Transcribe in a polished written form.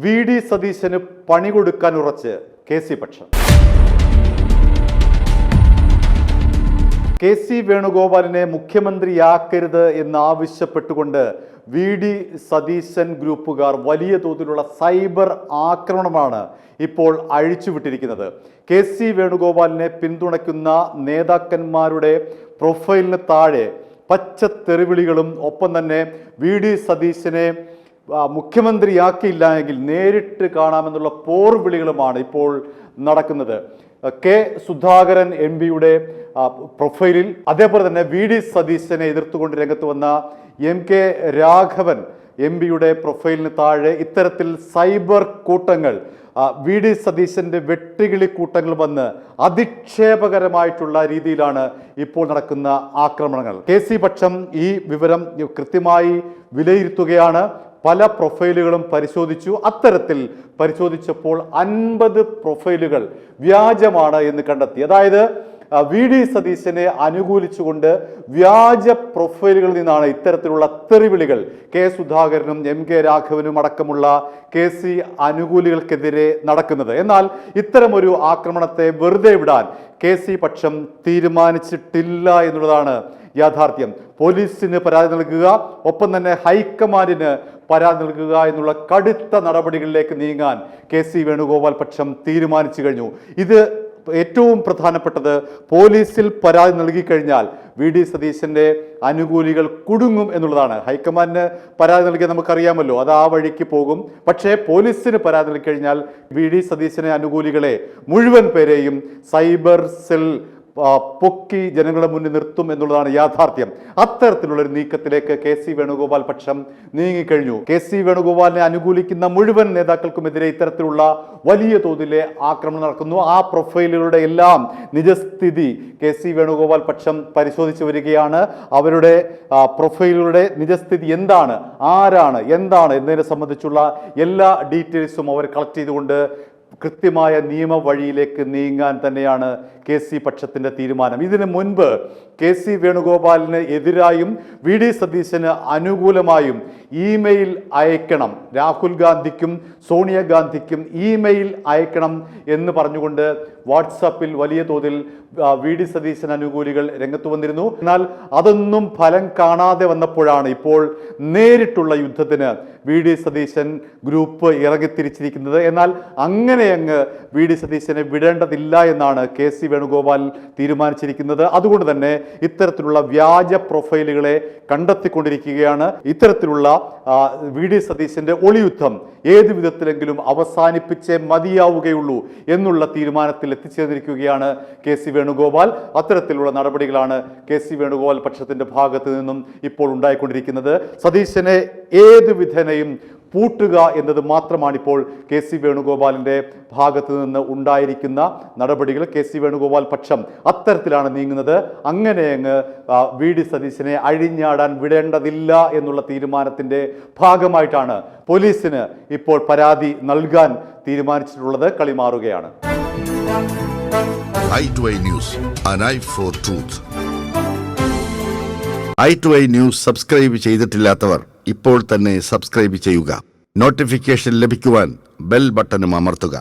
VD. സതീശന് പണി കൊടുക്കാൻ ഉറച്ച് കെ.സി. പക്ഷം. കെ.സി. വേണുഗോപാലിനെ മുഖ്യമന്ത്രിയാക്കരുത് എന്നാവശ്യപ്പെട്ടുകൊണ്ട് വി.ഡി. സതീശൻ ഗ്രൂപ്പുകാർ വലിയ തോതിലുള്ള സൈബർ ആക്രമണമാണ് ഇപ്പോൾ അഴിച്ചുവിട്ടിരിക്കുന്നത്. കെ.സി. വേണുഗോപാലിനെ പിന്തുണയ്ക്കുന്ന നേതാക്കന്മാരുടെ പ്രൊഫൈലിന് താഴെ പച്ചത്തെറിവിളികളും ഒപ്പം തന്നെ വി.ഡി. സതീശനെ മുഖ്യമന്ത്രിയാക്കിയില്ല എങ്കിൽ നേരിട്ട് കാണാമെന്നുള്ള പോർവിളികളുമാണ് ഇപ്പോൾ നടക്കുന്നത്. കെ സുധാകരൻ എം.പിയുടെ പ്രൊഫൈലിൽ, അതേപോലെ തന്നെ വി.ഡി. സതീശനെ എതിർത്തുകൊണ്ട് രംഗത്ത് വന്ന എം.കെ. രാഘവൻ എം.പിയുടെ പ്രൊഫൈലിന് താഴെ ഇത്തരത്തിൽ സൈബർ കൂട്ടങ്ങൾ, വി.ഡി. സതീശന്റെ വെട്ടുകിളി കൂട്ടങ്ങൾ വന്ന് അധിക്ഷേപകരമായിട്ടുള്ള രീതിയിലാണ് ഇപ്പോൾ നടക്കുന്ന ആക്രമണങ്ങൾ. കെ.സി. പക്ഷം ഈ വിവരം കൃത്യമായി വിലയിരുത്തുകയാണ്. പല പ്രൊഫൈലുകളും പരിശോധിച്ചു. അത്തരത്തിൽ പരിശോധിച്ചപ്പോൾ 50 പ്രൊഫൈലുകൾ വ്യാജമാണ് എന്ന് കണ്ടെത്തി. അതായത് വി.ഡി. സതീശനെ അനുകൂലിച്ചുകൊണ്ട് വ്യാജ പ്രൊഫൈലുകളിൽ നിന്നാണ് ഇത്തരത്തിലുള്ള തെറിവിളികൾ കെ സുധാകരനും എം.കെ. രാഘവനും അടക്കമുള്ള കെ.സി. അനുകൂലികൾക്കെതിരെ നടക്കുന്നത്. എന്നാൽ ഇത്തരമൊരു ആക്രമണത്തെ വെറുതെ വിടാൻ കെ.സി. പക്ഷം തീരുമാനിച്ചിട്ടില്ല എന്നുള്ളതാണ് യാഥാർത്ഥ്യം. പോലീസിന് പരാതി നൽകുക, ഒപ്പം തന്നെ ഹൈക്കമാൻഡിന് പരാതി നൽകുക എന്നുള്ള കടുത്ത നടപടികളിലേക്ക് നീങ്ങാൻ കെ.സി. വേണുഗോപാൽ പക്ഷം തീരുമാനിച്ചു കഴിഞ്ഞു. ഇത് ഏറ്റവും പ്രധാനപ്പെട്ടത്, പോലീസിൽ പരാതി നൽകിക്കഴിഞ്ഞാൽ വി.ഡി. സതീശന്റെ അനുകൂലികൾ കുടുങ്ങും എന്നുള്ളതാണ്. ഹൈക്കമാൻഡിന് പരാതി നൽകിയാൽ നമുക്കറിയാമല്ലോ, അത് ആ വഴിക്ക് പോകും. പക്ഷേ പോലീസിന് പരാതി നൽകിക്കഴിഞ്ഞാൽ വി.ഡി. സതീശനെ അനുകൂലികളെ മുഴുവൻ പേരെയും സൈബർ സെൽ പൊക്കി ജനങ്ങളുടെ മുന്നിൽ നിർത്തും എന്നുള്ളതാണ് യാഥാർത്ഥ്യം. അത്തരത്തിലുള്ള ഒരു നീക്കത്തിലേക്ക് കെ.സി. വേണുഗോപാൽ പക്ഷം നീങ്ങിക്കഴിഞ്ഞു. കെ.സി. വേണുഗോപാലിനെ അനുകൂലിക്കുന്ന മുഴുവൻ നേതാക്കൾക്കുമെതിരെ ഇത്തരത്തിലുള്ള വലിയ തോതിലെ ആക്രമണം നടക്കുന്നു. ആ പ്രൊഫൈലുകളുടെ എല്ലാം നിജസ്ഥിതി കെ.സി. വേണുഗോപാൽ പക്ഷം പരിശോധിച്ചു വരികയാണ്. അവരുടെ പ്രൊഫൈലുകളുടെ നിജസ്ഥിതി എന്താണ്, ആരാണ്, എന്താണ് എന്നതിനെ സംബന്ധിച്ചുള്ള എല്ലാ ഡീറ്റെയിൽസും അവർ കളക്ട് ചെയ്തുകൊണ്ട് കൃത്യമായ നിയമ വഴിയിലേക്ക് നീങ്ങാൻ തന്നെയാണ് കെ.സി. പക്ഷത്തിന്റെ തീരുമാനം. ഇതിനു മുൻപ് കെ.സി. വേണുഗോപാലിന് എതിരായും വി.ഡി. സതീശന് അനുകൂലമായും ഇമെയിൽ അയക്കണം, രാഹുൽ ഗാന്ധിക്കും സോണിയാഗാന്ധിക്കും ഇമെയിൽ അയക്കണം എന്ന് പറഞ്ഞുകൊണ്ട് വാട്സാപ്പിൽ വലിയ തോതിൽ വി.ഡി. സതീശൻ അനുകൂലികൾ രംഗത്ത് വന്നിരുന്നു. എന്നാൽ അതൊന്നും ഫലം കാണാതെ വന്നപ്പോഴാണ് ഇപ്പോൾ നേരിട്ടുള്ള യുദ്ധത്തിന് വി.ഡി. സതീശൻ ഗ്രൂപ്പ് ഇറങ്ങിത്തിരിച്ചിരിക്കുന്നത്. എന്നാൽ അങ്ങ് വി.ഡി. സതീശനെ വിടേണ്ടതില്ല എന്നാണ് കെ.സി. വേണുഗോപാൽ തീരുമാനിച്ചിരിക്കുന്നത്. അതുകൊണ്ട് തന്നെ ഇത്തരത്തിലുള്ള വ്യാജ പ്രൊഫൈലുകളെ കണ്ടെത്തിക്കൊണ്ടിരിക്കുകയാണ്. ഇത്തരത്തിലുള്ള വി.ഡി. സതീശന്റെ ഒളിയുദ്ധം ഏത് വിധത്തിലെങ്കിലും അവസാനിപ്പിച്ചേ മതിയാവുകയുള്ളൂ എന്നുള്ള തീരുമാനത്തിൽ എത്തിച്ചേർന്നിരിക്കുകയാണ് കെ.സി. വേണുഗോപാൽ. അത്തരത്തിലുള്ള നടപടികളാണ് കെ.സി. വേണുഗോപാൽ പക്ഷത്തിന്റെ ഭാഗത്ത് നിന്നും ഇപ്പോൾ ഉണ്ടായിക്കൊണ്ടിരിക്കുന്നത്. സതീശനെ ഏത് വിധേനയും പൂട്ടുക എന്നത് മാത്രമാണ് ഇപ്പോൾ കെ.സി. വേണുഗോപാലിന്റെ ഭാഗത്ത് നിന്ന് ഉണ്ടായിരിക്കുന്ന നടപടികൾ. കെ.സി. വേണുഗോപാൽ പക്ഷം അത്തരത്തിലാണ് നീങ്ങുന്നത്. അങ്ങ് വി.ഡി. സതീശനെ അഴിഞ്ഞാടാൻ വിടേണ്ടതില്ല എന്നുള്ള തീരുമാനത്തിന്റെ ഭാഗമായിട്ടാണ് പോലീസിന് ഇപ്പോൾ പരാതി നൽകാൻ തീരുമാനിച്ചിട്ടുള്ളത്. കളി മാറുകയാണ്. i2i News, an eye for truth. i2i News subscribe ചെയ്തിട്ടില്ലാത്തവർ ഇപ്പോൾ തന്നെ സബ്സ്ക്രൈബ് ചെയ്യുക. നോട്ടിഫിക്കേഷൻ ലഭിക്കുവാൻ ബെൽ ബട്ടണും അമർത്തുക.